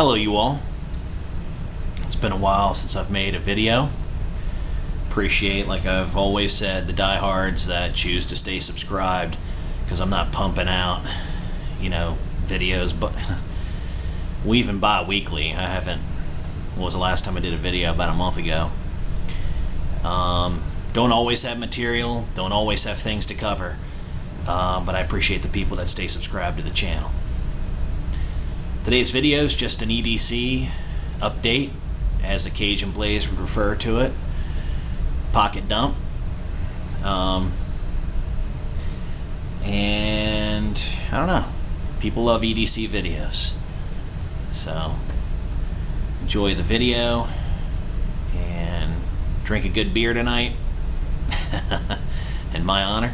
Hello you all. It's been a while since I've made a video. Appreciate, like I've always said, the diehards that choose to stay subscribed, because I'm not pumping out, videos, but even bi-weekly. I haven't. What was the last time I did a video? About a month ago. Don't always have material, don't always have things to cover, but I appreciate the people that stay subscribed to the channel. Today's video is just an EDC update, as the Cajun Blaze would refer to it. Pocket dump. And I don't know. People love EDC videos. So enjoy the video and drink a good beer tonight in my honor.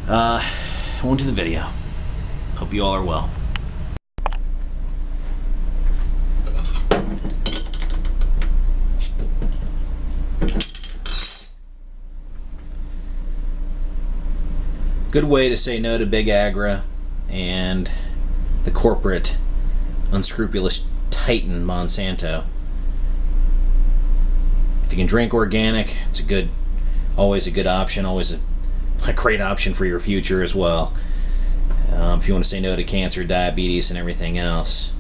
On to the video. Hope you all are well. Good way to say no to Big Agra and the corporate unscrupulous titan Monsanto. If you can drink organic, it's always a good option, always a great option for your future as well. If you want to say no to cancer, diabetes, and everything else,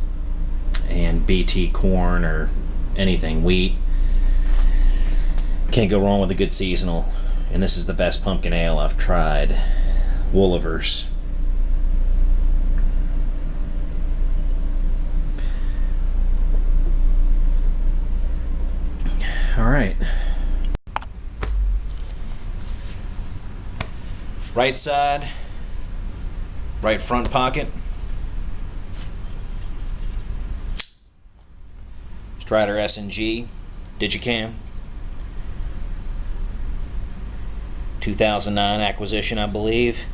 and BT corn or anything, wheat, can't go wrong with a good seasonal. And this is the best pumpkin ale I've tried. Woolivers. All right. Right side, right front pocket. Strider S&G Digicam. 2009 acquisition, I believe.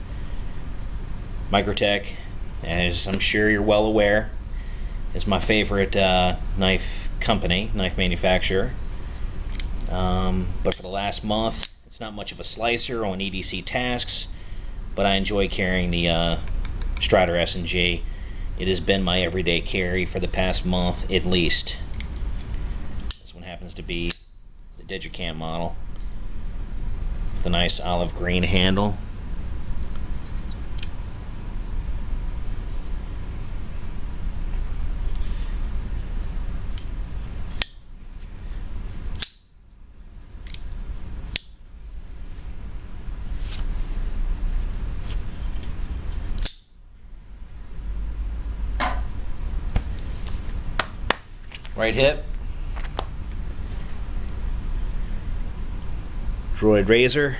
Microtech, as I'm sure you're well aware, is my favorite knife company, knife manufacturer. But for the last month, it's not much of a slicer on EDC tasks, but I enjoy carrying the Strider S&G. It has been my everyday carry for the past month at least. This one happens to be the Digicam model with a nice olive green handle. Right hip, Droid razor,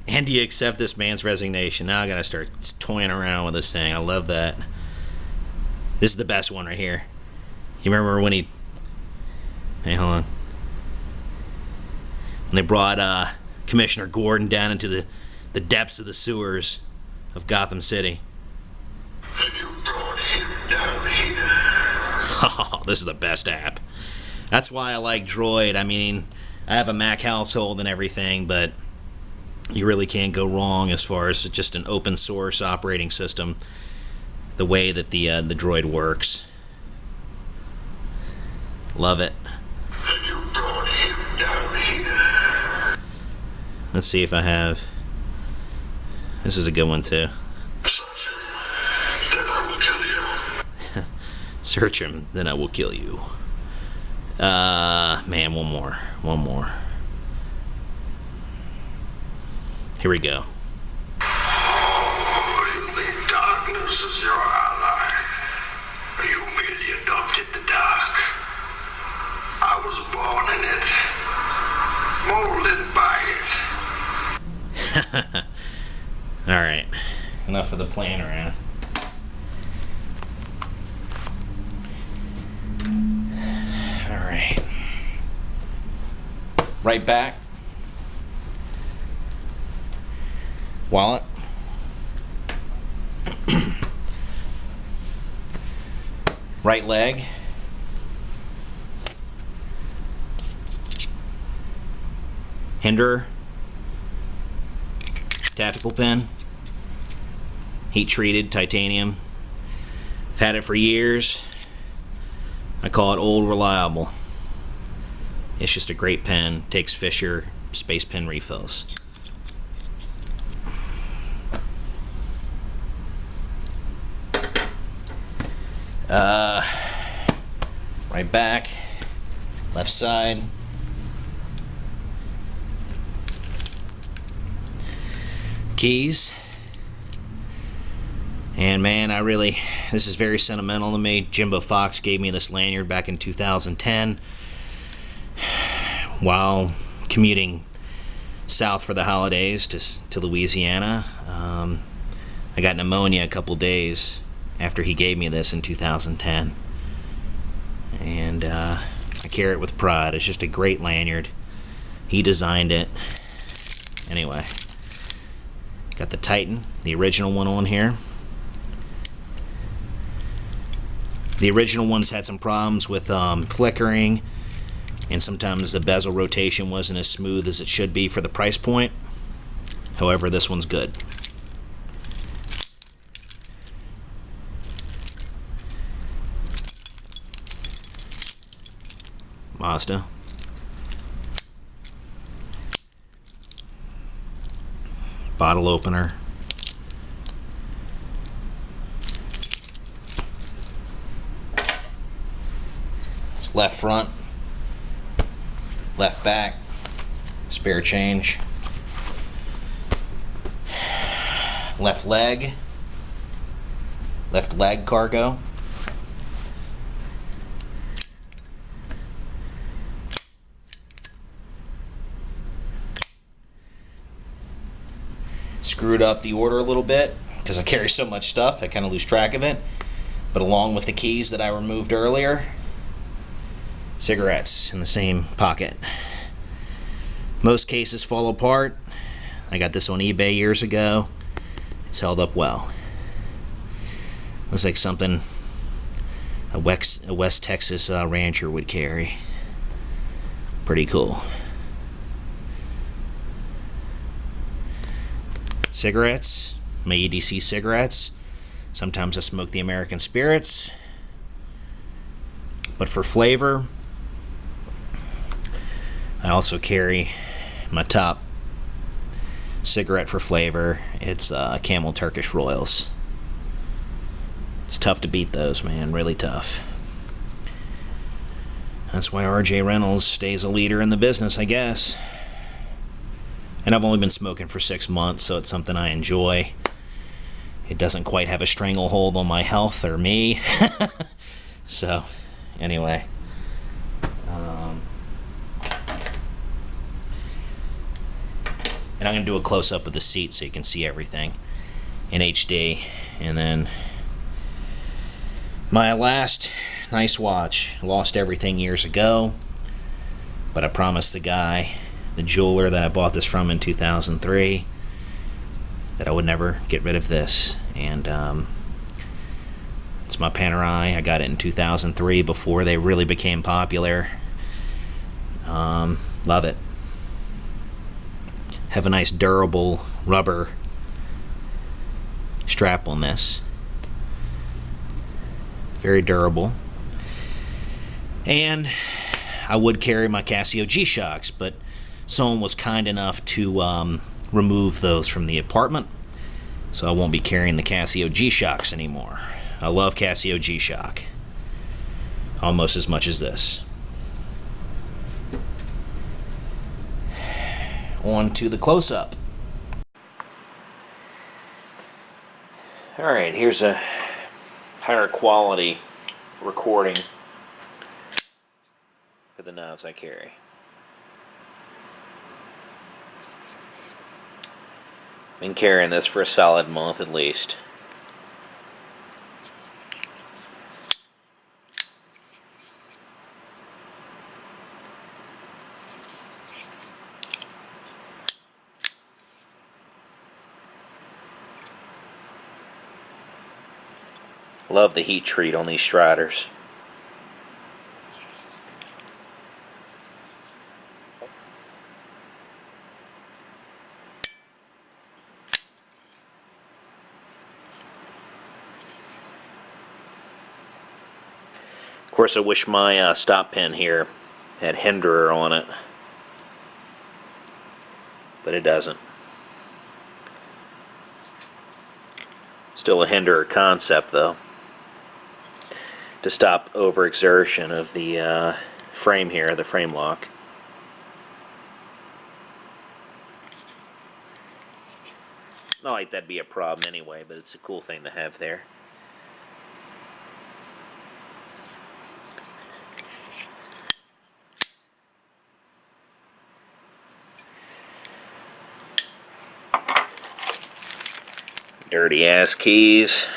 and do you accept this man's resignation? Now I gotta start toying around with this thing. I love that. This is the best one right here. You remember when he... Hey, hold on. When they brought Commissioner Gordon down into the depths of the sewers of Gotham City. And you brought him down here. Oh, this is the best app. That's why I like Droid. I mean, I have a Mac household and everything, but you really can't go wrong as far as just an open source operating system, the way that the Droid works. Love it. And you brought him down here. Let's see if I have. This is a good one too. Search him, then I will kill you. Search him, then I will kill you. Man, one more. Here we go. Oh, you think darkness is your ally? You merely adopted the dark. I was born in it, molded by it. Alright, enough of the playing around. Alright. Right back. Wallet. right leg. Hinder. Tactical pin. Heat treated titanium. I've had it for years. I call it old reliable. It's just a great pen. Takes Fisher space pen refills. Right back, left side. Keys. And man, this is very sentimental to me. Jimbo Fox gave me this lanyard back in 2010 while commuting south for the holidays to Louisiana. I got pneumonia a couple days after he gave me this in 2010. And I carry it with pride. It's just a great lanyard. He designed it. Anyway, got the Titan, the original one on here. The original ones had some problems with flickering, and sometimes the bezel rotation wasn't as smooth as it should be for the price point. However, this one's good. Mazda. Bottle opener. It's left front, left back, spare change. Left leg cargo. Screwed up the order a little bit because I carry so much stuff, I kind of lose track of it. But along with the keys that I removed earlier, cigarettes in the same pocket. Most cases fall apart. I got this on eBay years ago. It's held up well. Looks like something a West Texas rancher would carry. Pretty cool. Cigarettes, my EDC cigarettes. Sometimes I smoke the American Spirits. But for flavor, I also carry my top cigarette for flavor. It's Camel Turkish Royals. It's tough to beat those, man. Really tough. That's why RJ Reynolds stays a leader in the business, I guess. And I've only been smoking for 6 months, so it's something I enjoy. It doesn't quite have a stranglehold on my health or me. So, anyway. And I'm going to do a close-up of the seat so you can see everything in HD. And then my last nice watch. Lost everything years ago, but I promised the guy, the jeweler that I bought this from in 2003, that I would never get rid of this. And it's my Panerai. I got it in 2003 before they really became popular. Love it. Have a nice durable rubber strap on this. Very durable. And I would carry my Casio G-Shocks, but someone was kind enough to remove those from the apartment, so I won't be carrying the Casio G-Shocks anymore. I love Casio G-Shock almost as much as this. On to the close-up. Alright, here's a higher quality recording for the knives I carry. Been carrying this for a solid month at least. Love the heat treat on these Striders. course, I wish my stop pin here had hinderer on it, but it doesn't. Still a hinderer concept, though, to stop overexertion of the frame here, the frame lock. Not like that'd be a problem anyway, but it's a cool thing to have there. Dirty ass keys.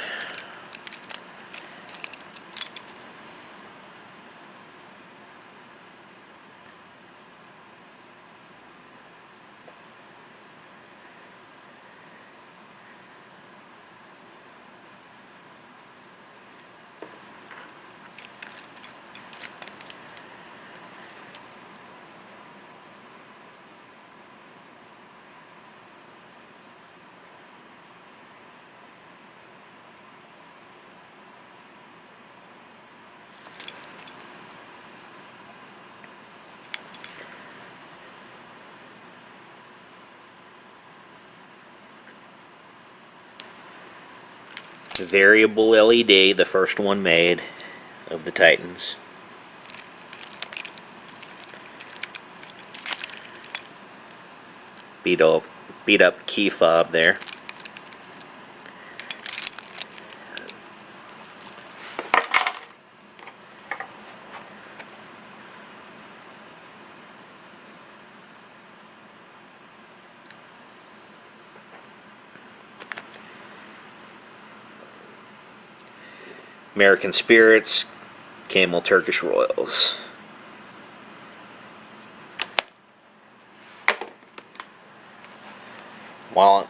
Variable LED, the first one made of the Titans. Beat up key fob there. American Spirits, Camel Turkish Royals. Wallet.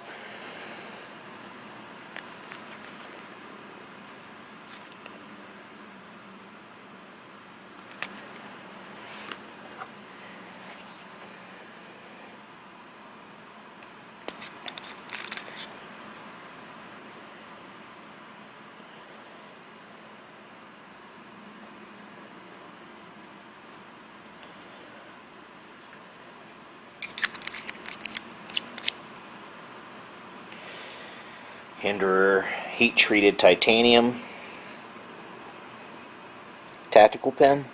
Hinderer heat-treated titanium tactical pen.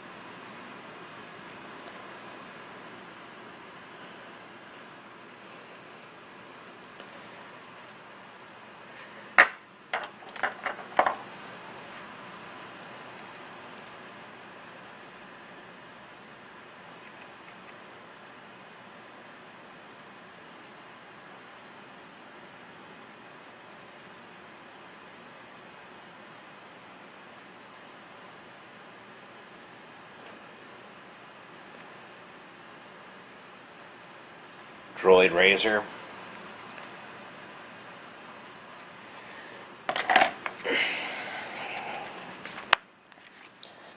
Droid razor.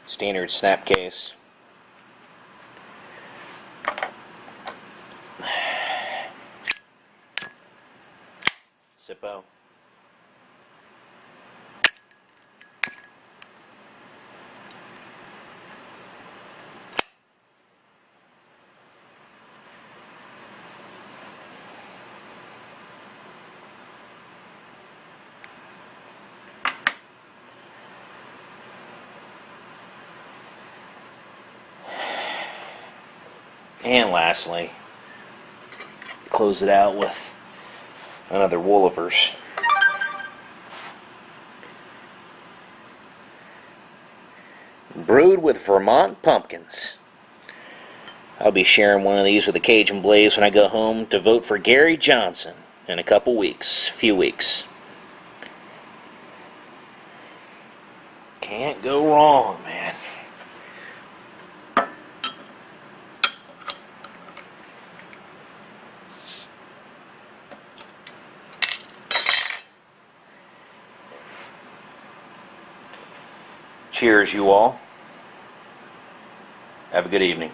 Standard snap case. Zippo. And lastly, close it out with another Woolivers. Brewed with Vermont pumpkins. I'll be sharing one of these with the Cajun Blaze when I go home to vote for Gary Johnson in a couple weeks, few weeks. Can't go wrong, man. Cheers, you all. Have a good evening.